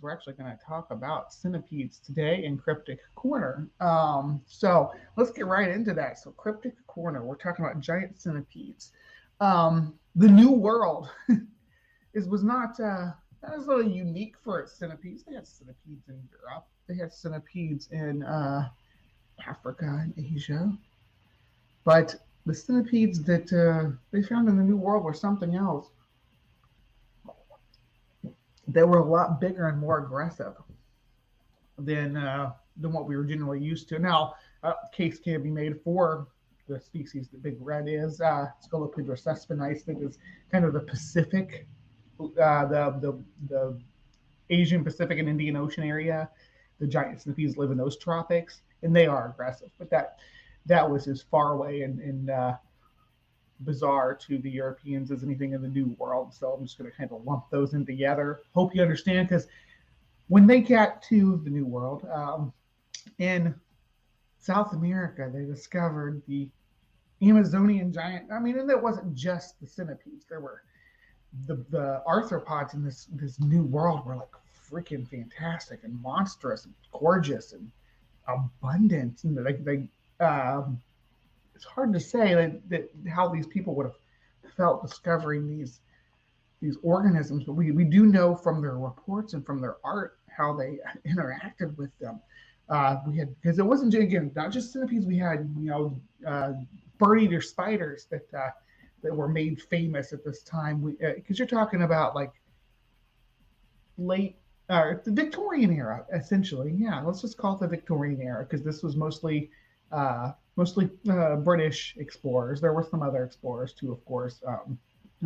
we're actually going to talk about centipedes today in Cryptic Corner. So let's get right into that. So Cryptic Corner, we're talking about giant centipedes. The New World was not that was really unique for its centipedes. They had centipedes in Europe. They had centipedes in Africa and Asia. But the centipedes that they found in the New World were something else. They were a lot bigger and more aggressive than what we were generally used to. Now, case can be made for the species that Big Red is. Scolopendra suspenice, that is kind of the Pacific, the Asian Pacific and Indian Ocean area. The giant centipedes live in those tropics, and they are aggressive. But that was as far away and bizarre to the Europeans as anything in the New World. So I'm just going to kind of lump those in together. Hope you understand, because when they got to the New World, in South America, they discovered the Amazonian giant. I mean, and it wasn't just the centipedes. There were the arthropods in this New World were like freaking fantastic and monstrous and gorgeous and abundant. And it's hard to say that how these people would have felt discovering these organisms, but we do know from their reports and from their art how they interacted with them. We had, because it wasn't, again, not just centipedes. We had bird eater spiders that were made famous at this time. Because you're talking about like late the Victorian era, essentially. Yeah, let's just call it the Victorian era, because this was mostly British explorers. There were some other explorers too, of course. I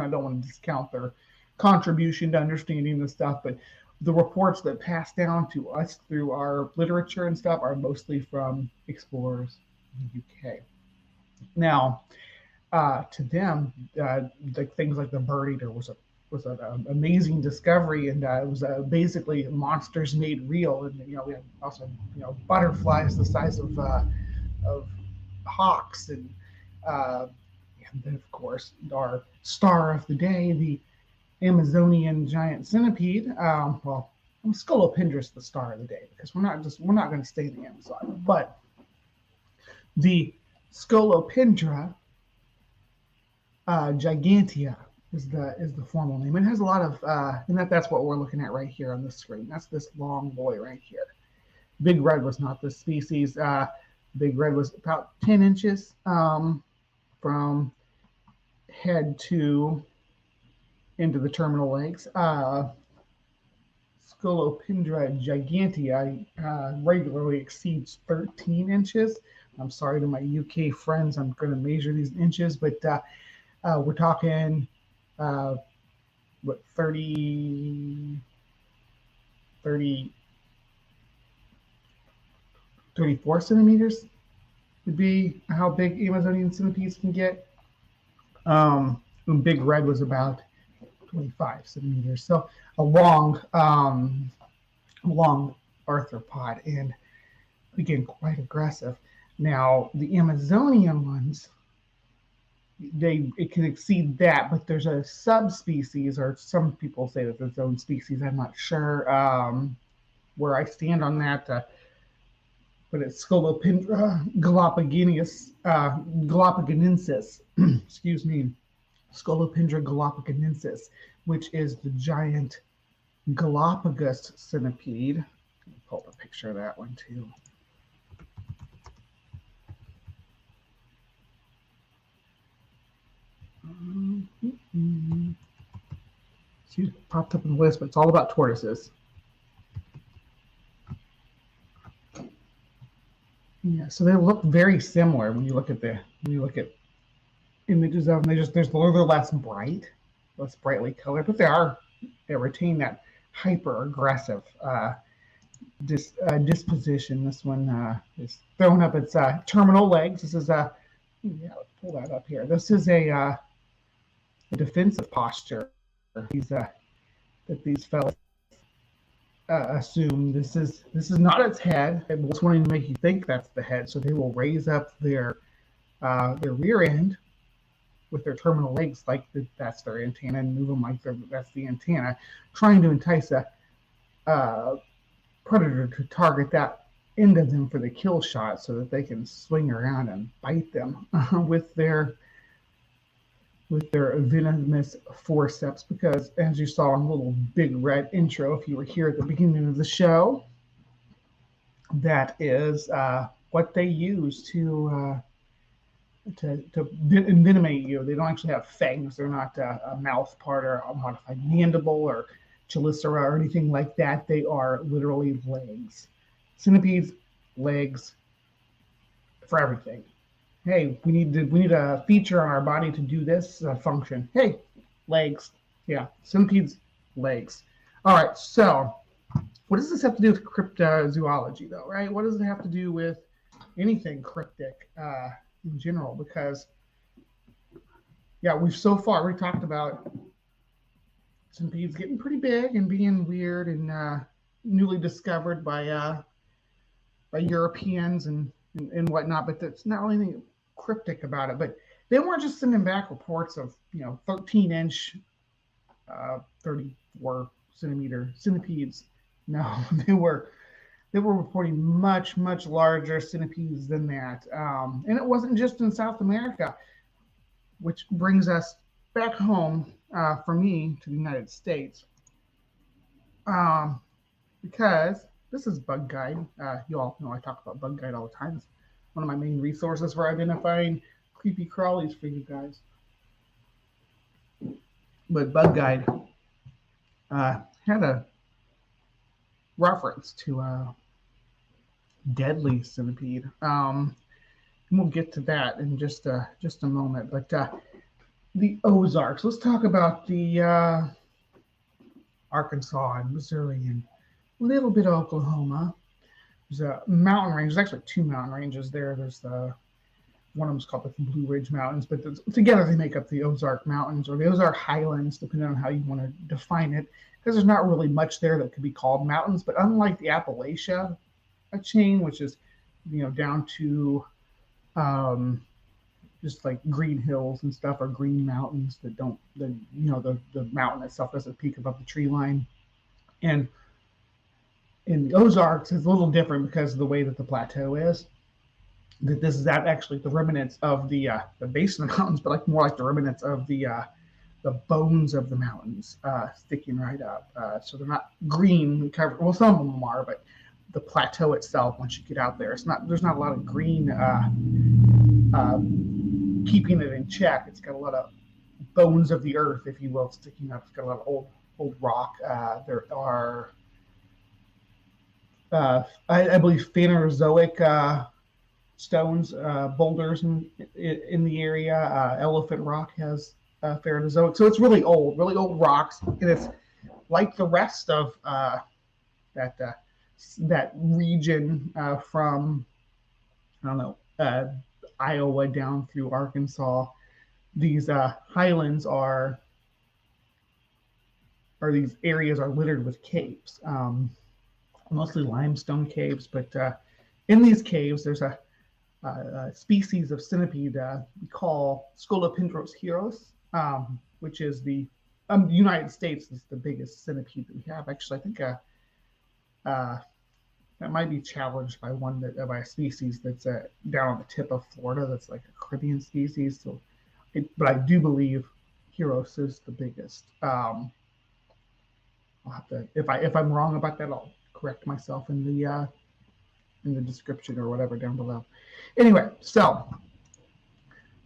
don't want to discount their contribution to understanding this stuff, but the reports that pass down to us through our literature and stuff are mostly from explorers in the UK. Now, to them, things like the bird eater was an amazing discovery, and it was basically monsters made real. And we had also butterflies the size of hawks, and then of course our star of the day, the Amazonian giant centipede. Well, Scolopendra the star of the day, because we're not going to stay in the Amazon, but the Scolopendra gigantea is the formal name. It has a lot of and that's what we're looking at right here on the screen. That's this long boy right here. Big Red was not this species. Big Red was about 10 inches from head to into the terminal legs. Scolopendra gigantea regularly exceeds 13 inches. I'm sorry to my UK friends, I'm going to measure these in inches, but we're talking 34 centimeters would be how big Amazonian centipedes can get. Big Red was about 25 centimeters. So a long arthropod, and again, quite aggressive. Now, the Amazonian ones, it can exceed that, but there's a subspecies, or some people say that there's its own species. I'm not sure where I stand on that. But it's Scolopendra galapagonensis, excuse me, Scolopendra galapagonensis, which is the giant Galapagos centipede. Let me pull up a picture of that one too. See, it popped up in the list, but it's all about tortoises. Yeah, so they look very similar when you look at images of them. They're less bright, less brightly colored, but they retain that hyper aggressive disposition. This one is throwing up its terminal legs. This is let's pull that up here. This is a defensive posture. That these fellas assume. This is not its head. It's wanting to make you think that's the head, so they will raise up their rear end with their terminal legs like that's their antenna, and move them like that's the antenna, trying to entice a uh, predator to target that end of them for the kill shot so that they can swing around and bite them with their venomous forceps. Because as you saw in the little big red intro, if you were here at the beginning of the show, that is what they use to envenomate you. They don't actually have fangs. They're not a mouth part or a modified mandible or chelicera or anything like that. They are literally legs. Centipedes, legs, for everything. Hey, we need a feature on our body to do this function. Hey, legs. Yeah, centipedes, legs. All right, so what does this have to do with cryptozoology, though, right? What does it have to do with anything cryptic in general? Because, yeah, we talked about centipedes getting pretty big and being weird and newly discovered by Europeans and whatnot, but that's not really anything cryptic about it. But they weren't just sending back reports of 13-inch, 34 centimeter centipedes. No, they were reporting much larger centipedes than that, and it wasn't just in South America, which brings us back home for me to the United States, because this is Bug Guide. You all know I talk about Bug Guide all the time. It's one of my main resources for identifying creepy crawlies for you guys. But Bug Guide had a reference to a deadly centipede. And we'll get to that in just a moment. But the Ozarks. Let's talk about the Arkansas and Missouri and a little bit of Oklahoma. There's a mountain range. There's actually two mountain ranges there. There's one of them's called the Blue Ridge Mountains, but together they make up the Ozark Mountains or the Ozark Highlands, depending on how you want to define it, because there's not really much there that could be called mountains. But unlike the Appalachia chain, which is down to just like green hills and stuff, or green mountains that don't, the mountain itself doesn't peak above the tree line. And in the Ozarks, it's a little different because of the way that the plateau is. That this is actually the remnants of the base of the mountains, but more like the remnants of the bones of the mountains sticking right up. So they're not green covered. Well, some of them are, but the plateau itself, once you get out there, there's not a lot of green keeping it in check. It's got a lot of bones of the earth, if you will, sticking up. It's got a lot of old rock. There are, I believe, Phanerozoic stones, boulders in the area. Elephant Rock has Phanerozoic, so it's really old rocks, and it's like the rest of that region from Iowa down through Arkansas. These highlands these areas are littered with caves, mostly limestone caves. But in these caves, there's a species of centipede we call Scolopendros heros, which is the United States is the biggest centipede that we have. Actually, I think that might be challenged by by a species that's down on the tip of Florida. That's like a Caribbean species. So, but I do believe Heros is the biggest. I'll have to, if I'm wrong about that, I'll correct myself in the description or whatever down below. Anyway, so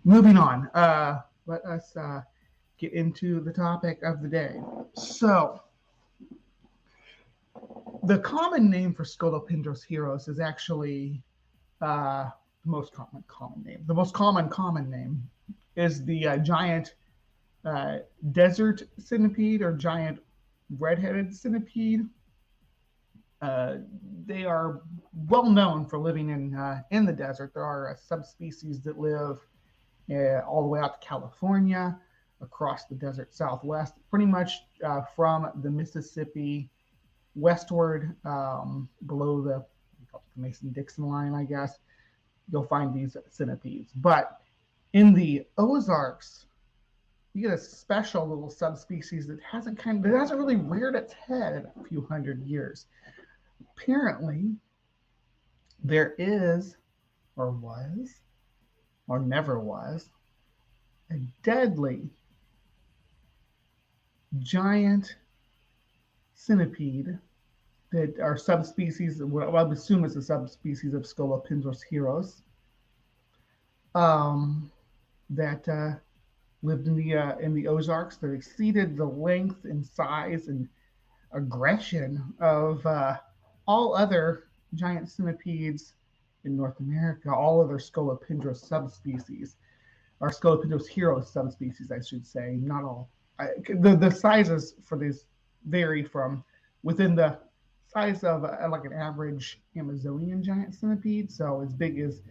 moving on. Let us get into the topic of the day. So, the common name for Scolopendros heros is actually the most common name. The most common name is the giant desert centipede or giant red-headed centipede. They are well known for living in the desert. There are subspecies that live all the way out to California, across the desert Southwest, pretty much from the Mississippi westward, below the Mason-Dixon line, I guess, you'll find these centipedes. But in the Ozarks, you get a special little subspecies that hasn't really reared its head in a few hundred years. Apparently, there is, or was, or never was, a deadly giant centipede that are subspecies, what I would assume is a subspecies of Scolopendros heros, that lived in the Ozarks, that exceeded the length and size and aggression of all other giant centipedes in North America, all other Scolopendros subspecies, or Scolopendros heros subspecies, I should say. Not all. The sizes for these vary from within the size of like an average Amazonian giant centipede, so as big as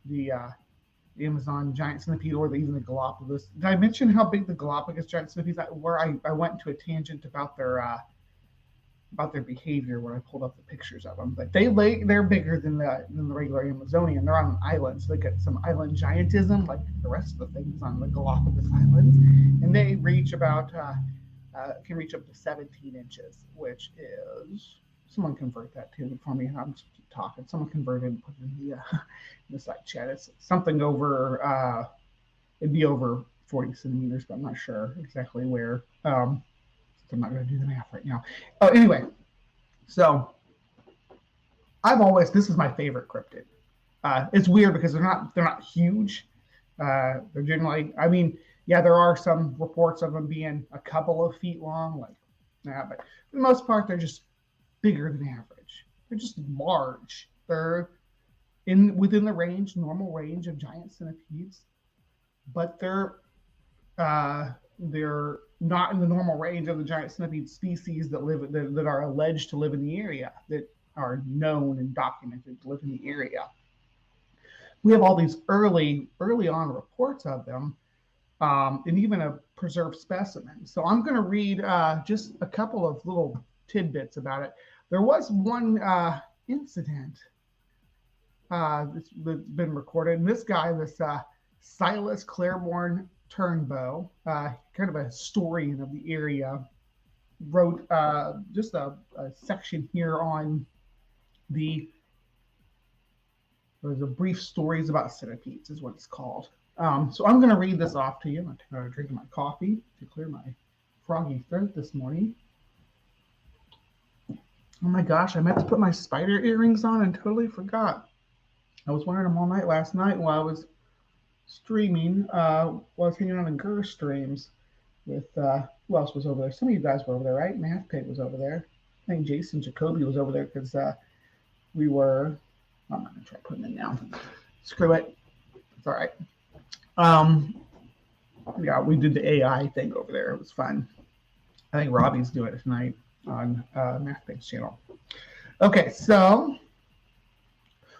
the Amazon giant centipede, or even the Galapagos. Did I mention how big the Galapagos giant centipedes? Where I went into a tangent about their behavior when I pulled up the pictures of them. But they're bigger than the regular Amazonian. They're on an island, so they get some island giantism like the rest of the things on the Galapagos Islands, and they reach about can reach up to 17 inches, which is, someone convert that to for me. I'm just talking. Someone convert it and put it in the side chat. It's something over. It'd be over 40 centimeters, but I'm not sure exactly where. I'm not going to do the math right now. Oh, anyway, so this is my favorite cryptid. It's weird because they're not huge. They're generally, I mean, yeah, there are some reports of them being a couple of feet long, but for the most part, they're just bigger than average. They're just large. They're within the normal range of giant centipedes, but they're not in the normal range of the giant centipede species that are alleged to live in the area, that are known and documented to live in the area. We have all these early on reports of them, and even a preserved specimen. So I'm going to read just a couple of little tidbits about it. There was one incident that's been recorded, and this guy, Silas Claiborne Turnbow, kind of a historian of the area, wrote just a section here on there's a brief stories about centipedes is what it's called. So I'm going to read this off to you. I'm drinking my coffee to clear my froggy throat this morning. Oh my gosh, I meant to put my spider earrings on and totally forgot. I was wearing them all night last night while I was streaming, while I was hanging on the GUR streams with, who else was over there? Some of you guys were over there, right? Math Pig was over there. I think Jason Jacoby was over there because we were, I'm not going to try putting it down. Screw it. It's all right. Yeah, we did the AI thing over there. It was fun. I think Robbie's doing it tonight on Math Pig's channel. Okay, so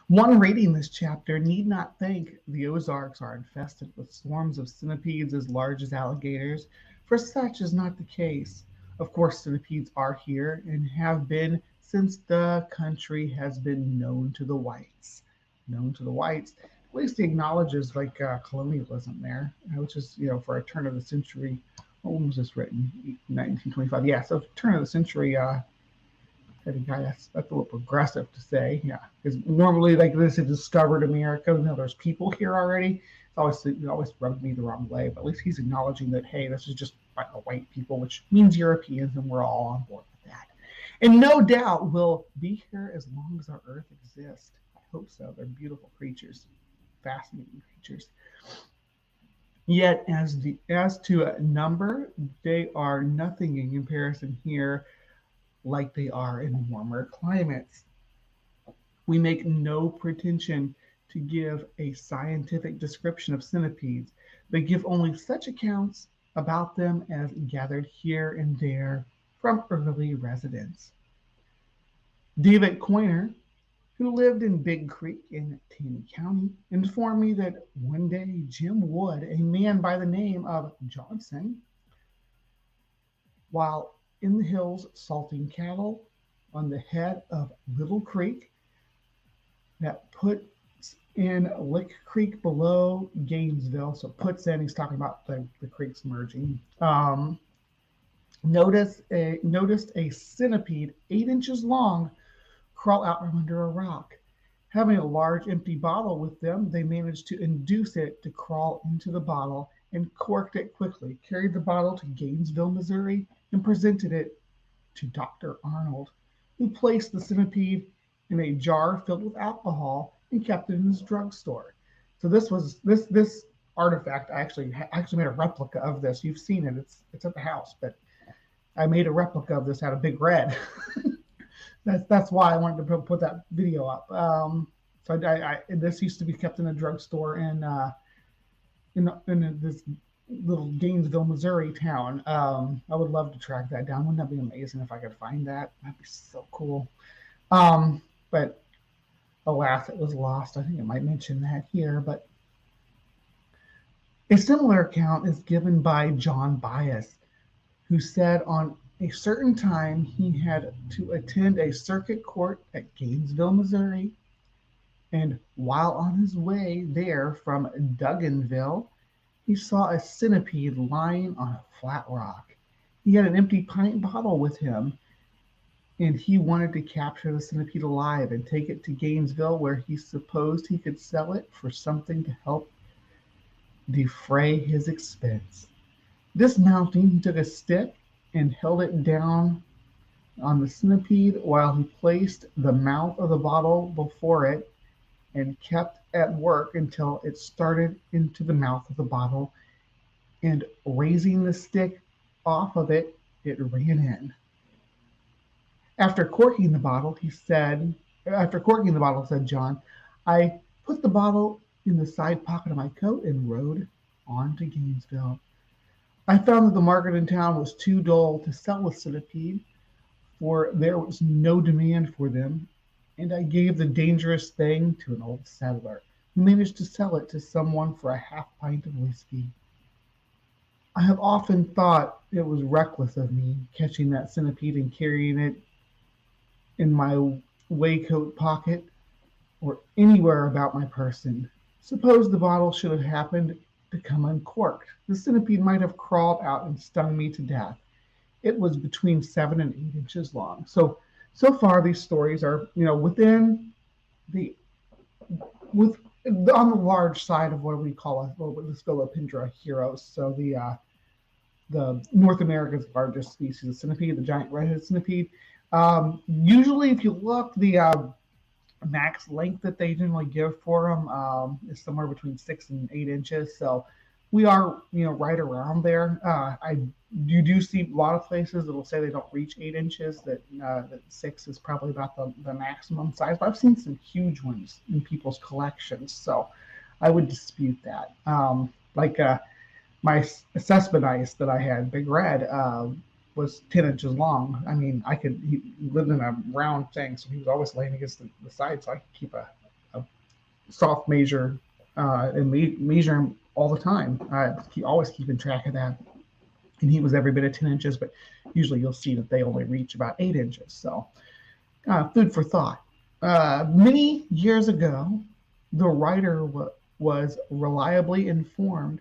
one reading this chapter need not think the Ozarks are infested with swarms of centipedes as large as alligators, for such is not the case. Of course, centipedes are here and have been since the country has been known to the whites. Known to the whites. At least he acknowledges colonialism there, which is, for a turn of the century. When was this written? 1925. Yeah, so turn of the century. I think that's a little progressive to say. Yeah, because normally this is discovered America. There's people here already. It always rubbed me the wrong way. But at least he's acknowledging that, hey, this is just white people, which means Europeans, and we're all on board with that. And no doubt we'll be here as long as our Earth exists. I hope so. They're beautiful creatures, fascinating creatures. Yet, as to a number, they are nothing in comparison here, like they are in warmer climates. We make no pretension to give a scientific description of centipedes, but give only such accounts about them as gathered here and there from early residents. David Coiner, who lived in Big Creek in Taney County, informed me that one day Jim Wood, a man by the name of Johnson, while in the hills salting cattle on the head of Little Creek that puts in Lick Creek below Gainesville. So puts in, he's talking about the creeks merging. Noticed a centipede 8 inches long crawl out from under a rock. Having a large empty bottle with them, they managed to induce it to crawl into the bottle and corked it quickly, carried the bottle to Gainesville, Missouri, and presented it to Dr. Arnold, who placed the centipede in a jar filled with alcohol and kept it in his drugstore. So this artifact. I actually made a replica of this. You've seen it. It's at the house, but I made a replica of this out of Big Red. That's why I wanted to put that video up. So this used to be kept in a drugstore in this little Gainesville, Missouri town. I would love to track that down. Wouldn't that be amazing if I could find that? That'd be so cool. But alas, it was lost. I think I might mention that here. But a similar account is given by John Bias, who said on a certain time he had to attend a circuit court at Gainesville, Missouri, and while on his way there from Dugganville, he saw a centipede lying on a flat rock. He had an empty pint bottle with him, and he wanted to capture the centipede alive and take it to Gainesville, where he supposed he could sell it for something to help defray his expense. Dismounting, he took a stick and held it down on the centipede while he placed the mouth of the bottle before it and kept at work until it started into the mouth of the bottle, and raising the stick off of it, it ran in. After corking the bottle, said John, I put the bottle in the side pocket of my coat and rode on to Gainesville. I found that the market in town was too dull to sell the centipede, for there was no demand for them, and I gave the dangerous thing to an old settler, who managed to sell it to someone for a half pint of whiskey. I have often thought it was reckless of me, catching that centipede and carrying it in my waistcoat pocket or anywhere about my person. Suppose the bottle should have happened to come uncorked. The centipede might have crawled out and stung me to death. It was between 7 and 8 inches long. So far these stories are, within on the large side of what we call the Scolopendra heroes. So the North America's largest species of centipede, the giant red-headed centipede. Usually, if you look, the max length that they generally give for them is somewhere between 6 and 8 inches. So we are, right around there. You do see a lot of places that will say they don't reach 8 inches, that 6 is probably about the maximum size. But I've seen some huge ones in people's collections, so I would dispute that. My Cespedes that I had, Big Red, was 10 inches long. I mean, he lived in a round thing, so he was always laying against the side, so I could keep a soft measure and measure him all the time. Always keeping track of that. And he was every bit of 10 inches, but usually you'll see that they only reach about 8 inches. So food for thought. Many years ago, the writer was reliably informed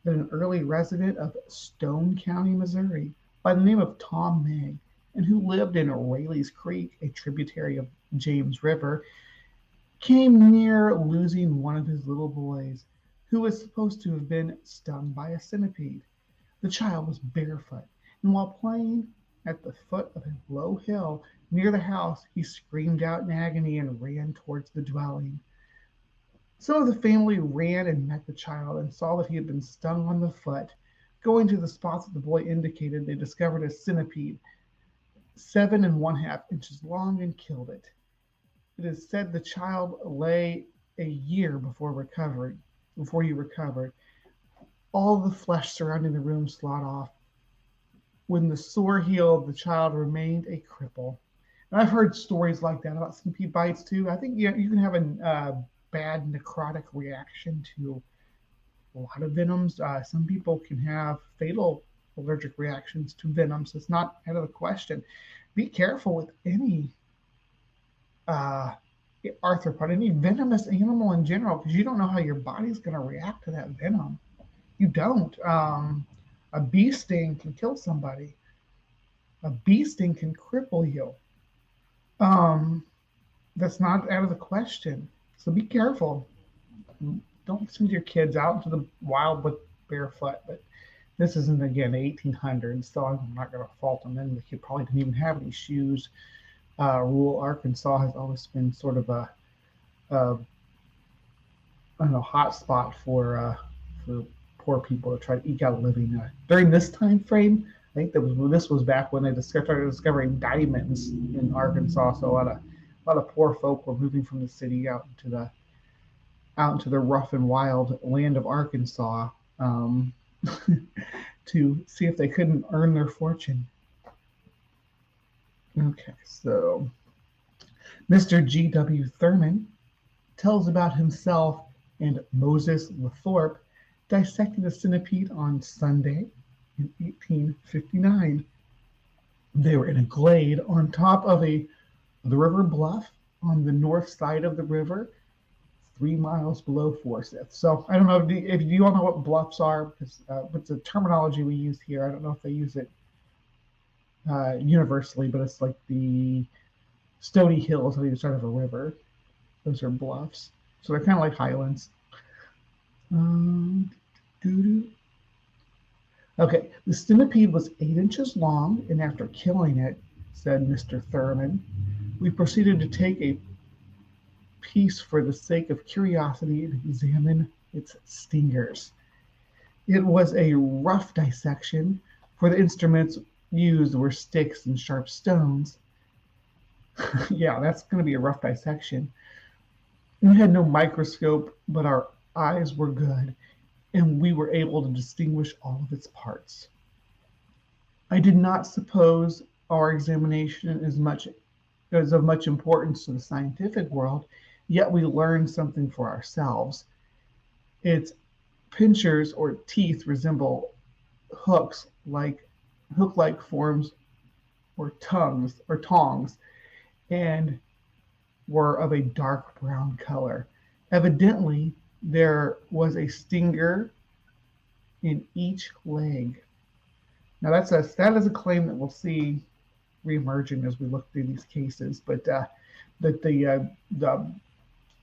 that an early resident of Stone County, Missouri, by the name of Tom May, and who lived in Rayleigh's Creek, a tributary of James River, came near losing one of his little boys, who was supposed to have been stung by a centipede. The child was barefoot, and while playing at the foot of a low hill near the house, he screamed out in agony and ran towards the dwelling. Some of the family ran and met the child and saw that he had been stung on the foot. Going to the spots that the boy indicated, they discovered a centipede 7 1/2 inches long and killed it. It is said the child lay a year before he recovered. All the flesh surrounding the room slid off. When the sore healed, the child remained a cripple. And I've heard stories like that about centipede bites too. I think you can have a bad necrotic reaction to a lot of venoms. Some people can have fatal allergic reactions to venoms. It's not out of the question. Be careful with any arthropod, any venomous animal in general, because you don't know how your body's going to react to that venom. You don't. A bee sting can kill somebody. A bee sting can cripple you. Um, that's not out of the question. So be careful. Don't send your kids out into the wild with barefoot. But this isn't, again, 1800s, so I'm not going to fault them. Then the kid probably didn't even have any shoes. Rural Arkansas has always been sort of a I don't know, hot spot for poor people to try to eke out a living. During this time frame, I think this was back when they started discovering diamonds in Arkansas. So a lot of poor folk were moving from the city out into the rough and wild land of Arkansas, to see if they couldn't earn their fortune. Okay, so Mr. G.W. Thurman tells about himself and Moses Lathorpe dissecting a centipede on Sunday in 1859. They were in a glade on top of the river bluff on the north side of the river, 3 miles below Forsyth. So I don't know if you all know what bluffs are, because it's a terminology we use here. I don't know if they use it universally, but it's like the stony hills on either side of a river. Those are bluffs. So they're kind of like highlands. Okay, the centipede was 8 inches long, and after killing it, said Mr. Thurman, we proceeded to take a piece for the sake of curiosity and examine its stingers. It was a rough dissection, for the instruments used were sticks and sharp stones. Yeah, that's going to be a rough dissection. We had no microscope, but our eyes were good, and we were able to distinguish all of its parts. I did not suppose our examination is of much importance to the scientific world, yet we learned something for ourselves. Its pincers or teeth resemble hook-like forms or tongs, and were of a dark brown color. Evidently, there was a stinger in each leg. Now that is a claim that we'll see reemerging as we look through these cases, but that the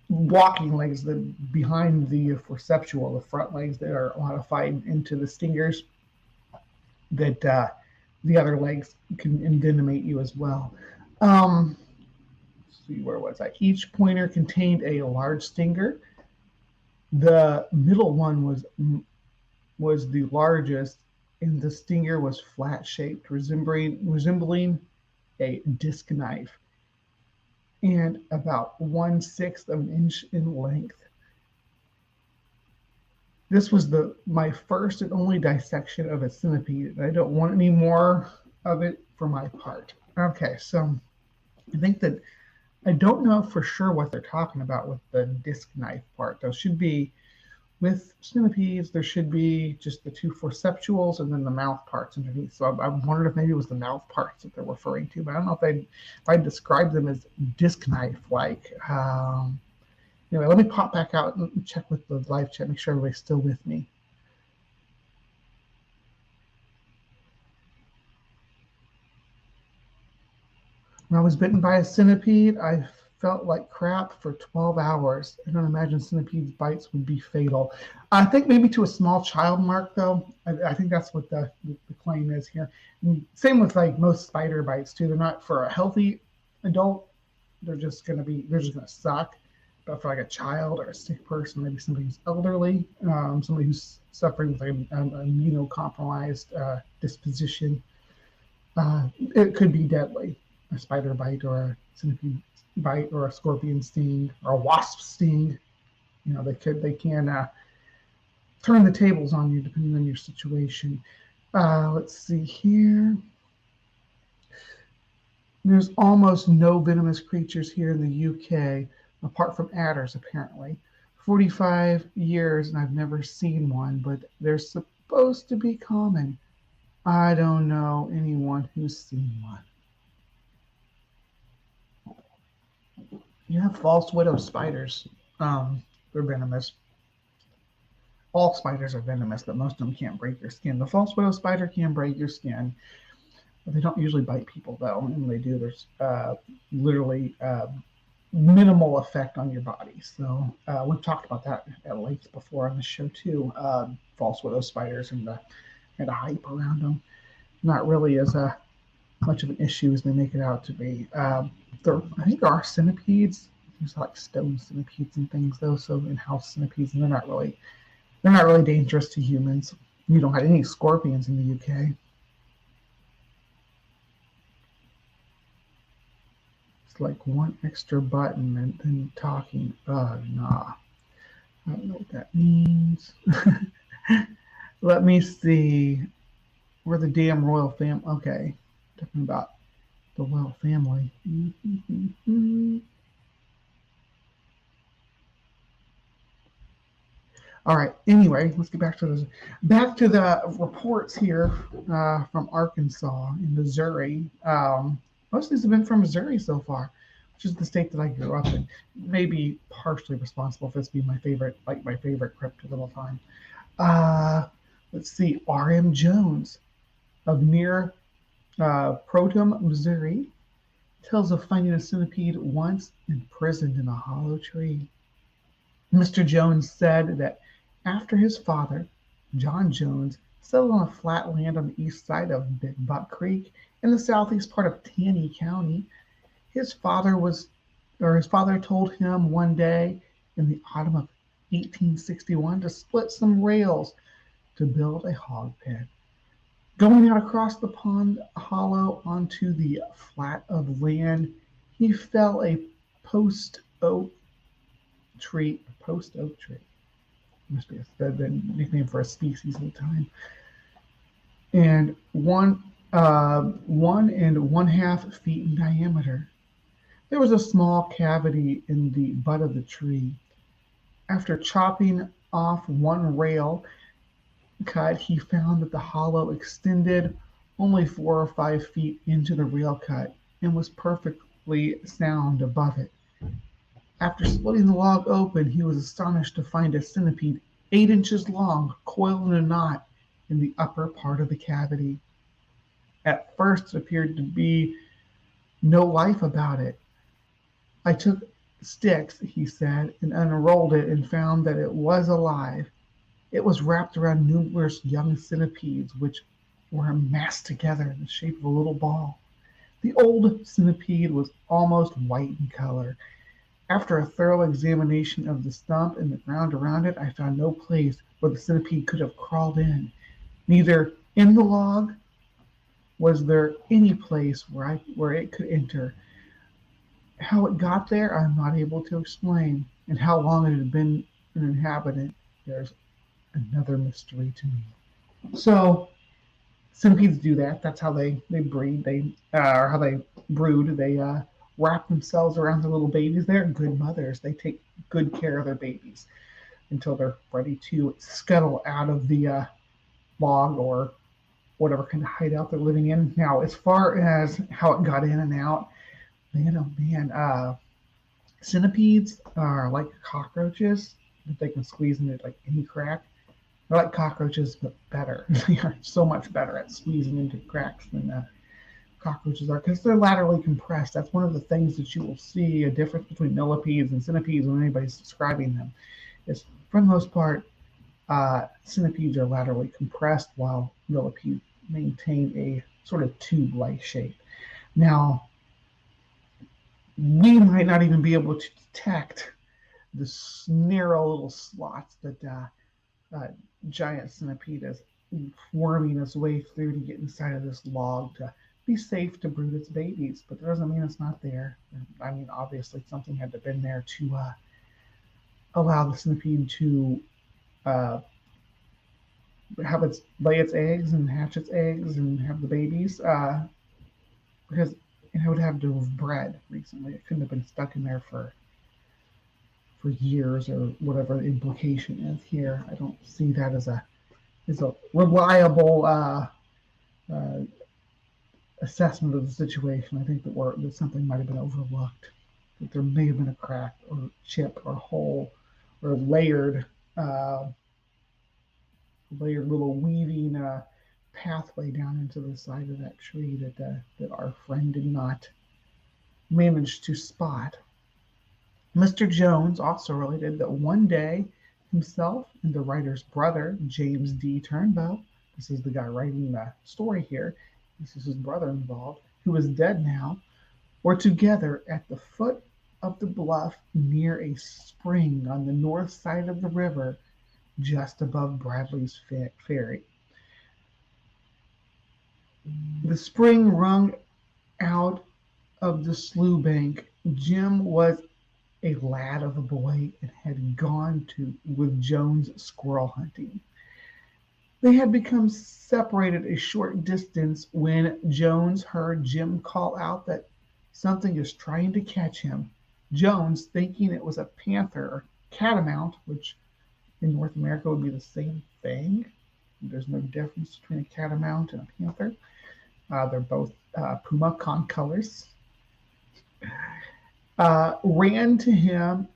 walking legs, behind the forceptual, the front legs that are modified into the stingers, that the other legs can envenomate you as well. Let's see, where was I? Each pointer contained a large stinger. The middle one was the largest, and the stinger was flat-shaped, resembling a disc knife, and about 1/6 of an inch in length. This was my first and only dissection of a centipede, and I don't want any more of it for my part. Okay, so I think that I don't know for sure what they're talking about with the disc knife part. There should be, with centipedes, there should be just the 2 forceptuals and then the mouth parts underneath. So I wondered if maybe it was the mouth parts that they're referring to, but I don't know if I described them as disc knife-like. Anyway, let me pop back out and check with the live chat, make sure everybody's still with me. When I was bitten by a centipede, I felt like crap for 12 hours. I don't imagine centipedes' bites would be fatal. I think maybe to a small child, Mark, though. I think that's what the claim is here. And same with like most spider bites too. They're not for a healthy adult. They're just gonna suck. But for like a child or a sick person, maybe somebody who's elderly, somebody who's suffering with an immunocompromised disposition, it could be deadly. A spider bite or a centipede bite or a scorpion sting or a wasp sting. They can turn the tables on you depending on your situation. Let's see here. There's almost no venomous creatures here in the UK, apart from adders, apparently. 45 years and I've never seen one, but they're supposed to be common. I don't know anyone who's seen one. You have false widow spiders. They're venomous. All spiders are venomous, but most of them can't break your skin. The false widow spider can break your skin. But they don't usually bite people, though. And when they do, there's literally minimal effect on your body. So we've talked about that at length before on the show, too. False widow spiders and the hype around them. Not really as much of an issue as they make it out to be. I think there are centipedes. There's like stone centipedes and things, though. So in-house centipedes, and they're not really dangerous to humans. You don't have any scorpions in the UK. It's like one extra button and then talking. Nah. I don't know what that means. Let me see. We're the damn royal family. Okay. Talking about the royal family. All right. Anyway, let's get back to the reports here from Arkansas and Missouri. Most of these have been from Missouri so far, which is the state that I grew up in. Maybe partially responsible for this being my favorite cryptid of all time. Let's see. R.M. Jones of near Protum, Missouri, tells of finding a centipede once imprisoned in a hollow tree. Mr. Jones said that after his father, John Jones, settled on a flat land on the east side of Big Buck Creek in the southeast part of Taney County, his father told him one day in the autumn of 1861 to split some rails to build a hog pen. Going out across the pond hollow onto the flat of land, he fell a post oak tree. Must be a nickname for a species at the time. And 1.5 feet in diameter. There was a small cavity in the butt of the tree. After chopping off one rail cut, he found that the hollow extended only 4 or 5 feet into the rail cut and was perfectly sound above it. After splitting the log open, he was astonished to find a centipede 8 inches long, coiled in a knot in the upper part of the cavity. At first, it appeared to be no life about it. I took sticks, he said, and unrolled it and found that it was alive. It was wrapped around numerous young centipedes, which were massed together in the shape of a little ball. The old centipede was almost white in color. After a thorough examination of the stump and the ground around it, I found no place where the centipede could have crawled in. Neither in the log was there any place where it could enter. How it got there, I'm not able to explain, and how long it had been an inhabitant, there's another mystery to me. So, centipedes do that. That's how they breed. Or how they brood. They wrap themselves around their little babies. They're good mothers. They take good care of their babies until they're ready to scuttle out of the log or whatever kind of hideout they're living in. Now, as far as how it got in and out, centipedes are like cockroaches that they can squeeze into like any crack. They're like cockroaches, but better. They are so much better at squeezing into cracks than cockroaches are, because they're laterally compressed. That's one of the things that you will see a difference between millipedes and centipedes when anybody's describing them. Is for the most part, centipedes are laterally compressed while millipedes maintain a sort of tube-like shape. Now, we might not even be able to detect the narrow little slots that giant centipede is worming its way through to get inside of this log to be safe to brood its babies, but that doesn't mean it's not there. I mean, obviously something had to have been there to allow the centipede to lay its eggs and hatch its eggs and have the babies, because it would have to have bred recently. It couldn't have been stuck in there for years or whatever the implication is here. I don't see that as a reliable assessment of the situation. I think that something might have been overlooked. that there may have been a crack or chip or hole or uh, layered little weaving pathway down into the side of that tree that our friend did not manage to spot. Mr. Jones also related that one day himself and the writer's brother, James D. Turnbow, this is the guy writing the story here, this is his brother involved, who is dead now, were together at the foot of the bluff near a spring on the north side of the river just above Bradley's Ferry. The spring wrung out of the slough bank. Jim was a lad of a boy and had gone with Jones squirrel hunting. They had become separated a short distance when Jones heard Jim call out that something is trying to catch him. Jones, thinking it was a panther or catamount, which in North America would be the same thing. There's no difference between a catamount and a panther. They're both puma con colors. Ran to him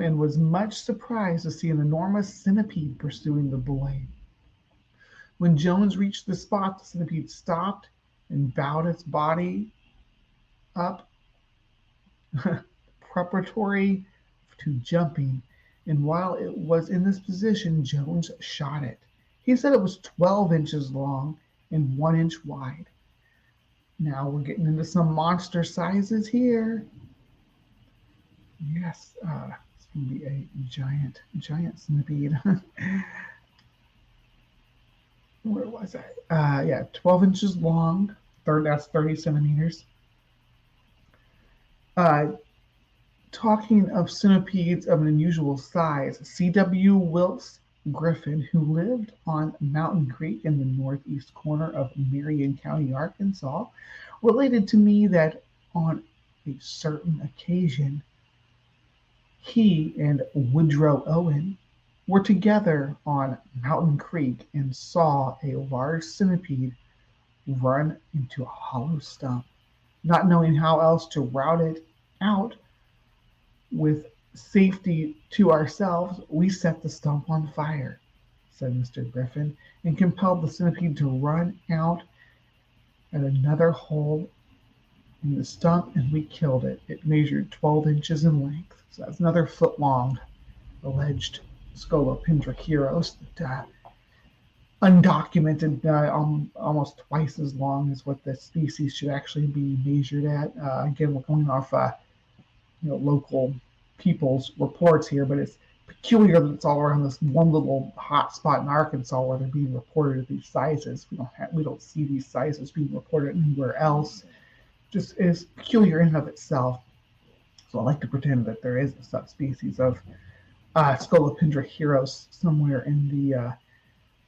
and was much surprised to see an enormous centipede pursuing the boy. When Jones reached the spot, the centipede stopped and bowed its body up, preparatory to jumping. And while it was in this position, Jones shot it. He said it was 12 inches long and 1 inch wide. Now we're getting into some monster sizes here. Yes, it's going to be a giant centipede. Where was I? Yeah, 12 inches long. That's 30 centimeters. Talking of centipedes of an unusual size, C.W. Wilkes Griffin, who lived on Mountain Creek in the northeast corner of Marion County, Arkansas, related to me that on a certain occasion, he and Woodrow Owen were together on Mountain Creek and saw a large centipede run into a hollow stump. Not knowing how else to route it out with safety to ourselves, we set the stump on fire, said Mr. Griffin, and compelled the centipede to run out at another hole in the stump, and we killed it. It measured 12 inches in length, so that's another foot long, alleged Scolopendra that undocumented, almost twice as long as what the species should actually be measured at. Again, we're going off local people's reports here, but it's peculiar that it's all around this one little hot spot in Arkansas where they're being reported at these sizes. We don't see these sizes being reported anywhere else. Just is peculiar in and of itself. So I like to pretend that there is a subspecies of Scolopendra somewhere in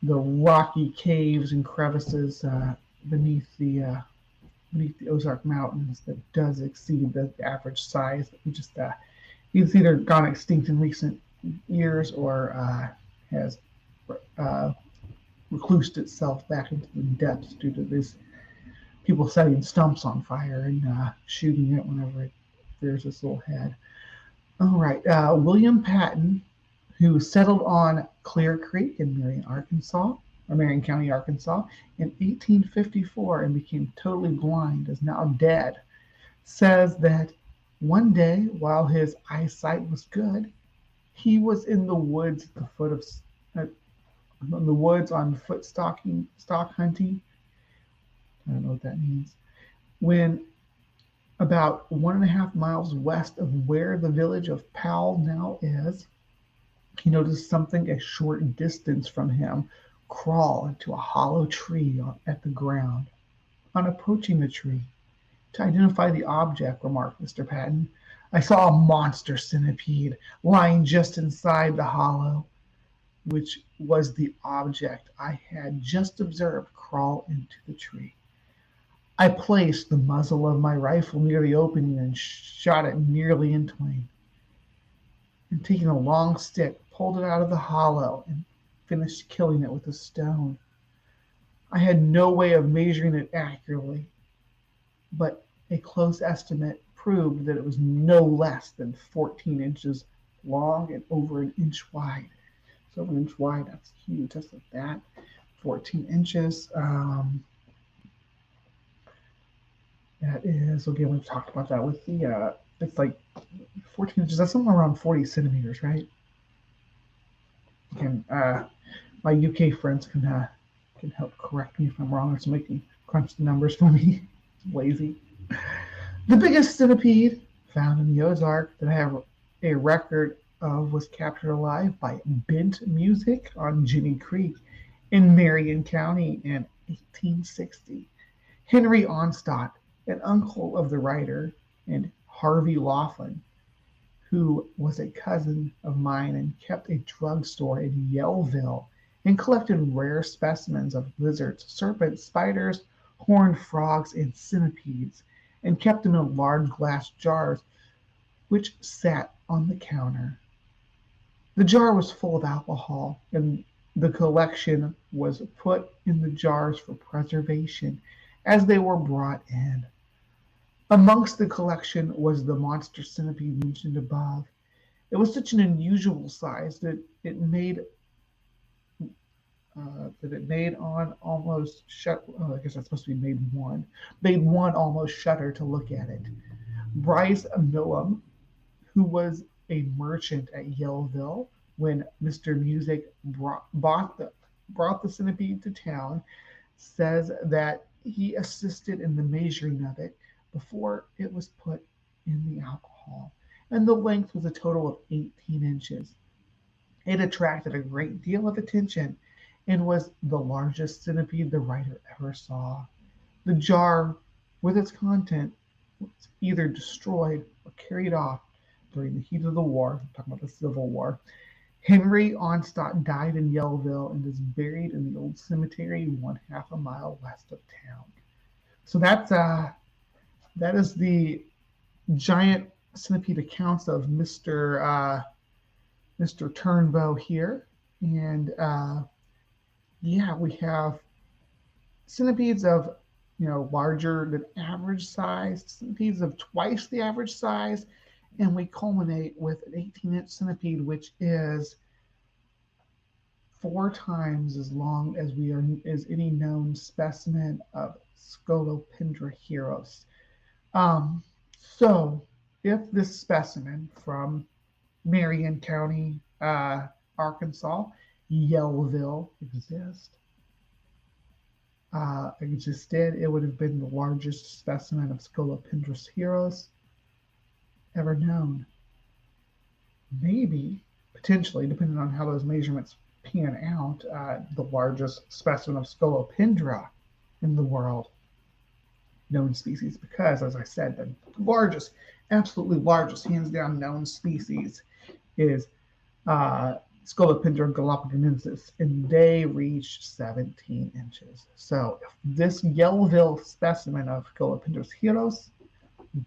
the rocky caves and crevices beneath the Ozark Mountains that does exceed the average size that we just it's either gone extinct in recent years or has reclused itself back into the depths due to these people setting stumps on fire and shooting it whenever it rears its little head. All right, William Patton, who settled on Clear Creek in Marion County, Arkansas, in 1854 and became totally blind, is now dead, says that one day, while his eyesight was good, he was in the woods at the foot of the woods on stock hunting. I don't know what that means. When about 1.5 miles west of where the village of Powell now is, he noticed something a short distance from him crawl into a hollow tree at the ground. On approaching the tree, to identify the object, remarked Mr. Patton, I saw a monster centipede lying just inside the hollow, which was the object I had just observed crawl into the tree. I placed the muzzle of my rifle near the opening and shot it nearly in twain. And taking a long stick, pulled it out of the hollow and finished killing it with a stone. I had no way of measuring it accurately, but a close estimate proved that it was no less than 14 inches long and over an inch wide. So an inch wide, that's huge, just like that. 14 inches. That is, again, we've talked about that with the, it's like 14 inches, that's somewhere around 40 centimeters, right? Again, my UK friends can help correct me if I'm wrong, or somebody can crunch the numbers for me. Lazy. The biggest centipede found in the Ozark that I have a record of was captured alive by Bent Music on Ginny Creek in Marion County in 1860. Henry Onstott, an uncle of the writer, and Harvey Laughlin, who was a cousin of mine and kept a drugstore in Yellville and collected rare specimens of lizards, serpents, spiders, horned frogs, and centipedes, and kept them in large glass jars, which sat on the counter. The jar was full of alcohol, and the collection was put in the jars for preservation as they were brought in. Amongst the collection was the monster centipede mentioned above. It was such an unusual size that it made on almost shut. Oh, I guess that's supposed to be made one almost shudder to look at it. Bryce Millum, who was a merchant at Yellville when Mr. Music brought the centipede to town, says that he assisted in the measuring of it before it was put in the alcohol, and the length was a total of 18 inches. It attracted a great deal of attention and was the largest centipede the writer ever saw. The jar with its content was either destroyed or carried off during the heat of the war. I'm talking about the Civil War. Henry Onstott died in Yellville and is buried in the old cemetery 1/2 a mile west of town. So that is the giant centipede accounts of Mr. Turnbow here, and we have centipedes of larger than average size, centipedes of twice the average size, and we culminate with an 18-inch centipede, which is 4 times as long as any known specimen of Scolopendra heros. So if this specimen from Marion County, Arkansas, Yellville existed, it would have been the largest specimen of Scolopendra heros ever known. Maybe, potentially, depending on how those measurements pan out, the largest specimen of Scolopendra in the world known species, because, as I said, the largest, absolutely largest, hands down known species is Scolopendra galapagos, and they reached 17 inches. So if this Yellville specimen of Scolopendra heros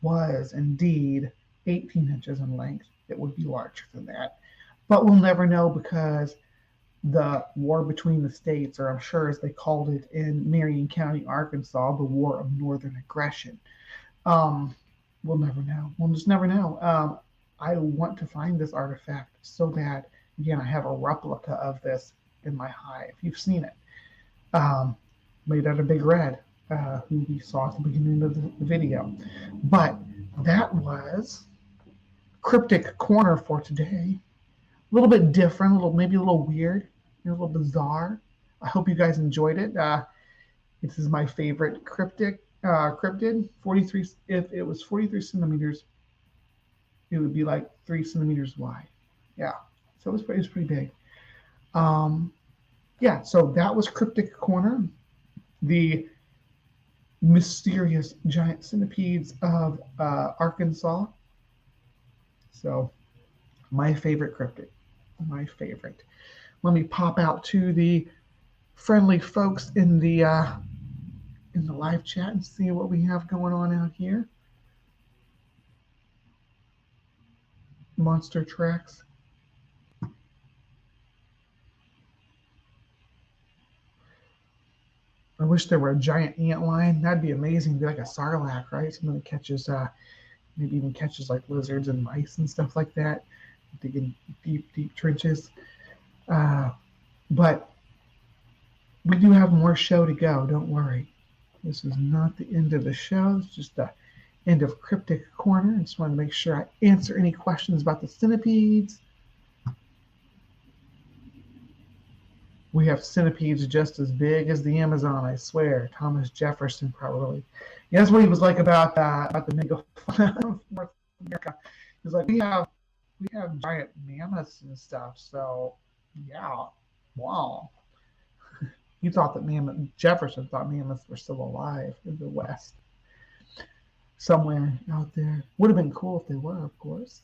was indeed 18 inches in length, it would be larger than that. But we'll never know, because the war between the states, or I'm sure as they called it in Marion County, Arkansas, the War of Northern Aggression. We'll never know. We'll just never know. I want to find this artifact so that, again, I have a replica of this in my hive. You've seen it. Made out of Big Red, who we saw at the beginning of the video. But that was Cryptic Corner for today. A little bit different, maybe a little weird, a little bizarre. I hope you guys enjoyed it. This is my favorite cryptid. 43. If it was 43 centimeters, it would be like 3 centimeters wide. Yeah, so it was pretty big. So that was Cryptic Corner, the mysterious giant centipedes of Arkansas. So my favorite cryptid. My favorite. Let me pop out to the friendly folks in the live chat and see what we have going on out here. Monster tracks. I was wish there were a giant ant lion. That'd be amazing. Be like a sarlacc, right? Something that catches, maybe even catches like lizards and mice and stuff like that. Digging deep, deep trenches. But we do have more show to go. Don't worry. This is not the end of the show. It's just the end of Cryptic Corner. I just wanted to make sure I answer any questions about the centipedes. We have centipedes just as big as the Amazon, I swear. Thomas Jefferson probably. Yeah, that's what he was like about the megafauna of North America. He's like, we have giant mammoths and stuff. So yeah, wow. He thought that Jefferson thought mammoths were still alive in the West, somewhere out there. Would have been cool if they were, of course.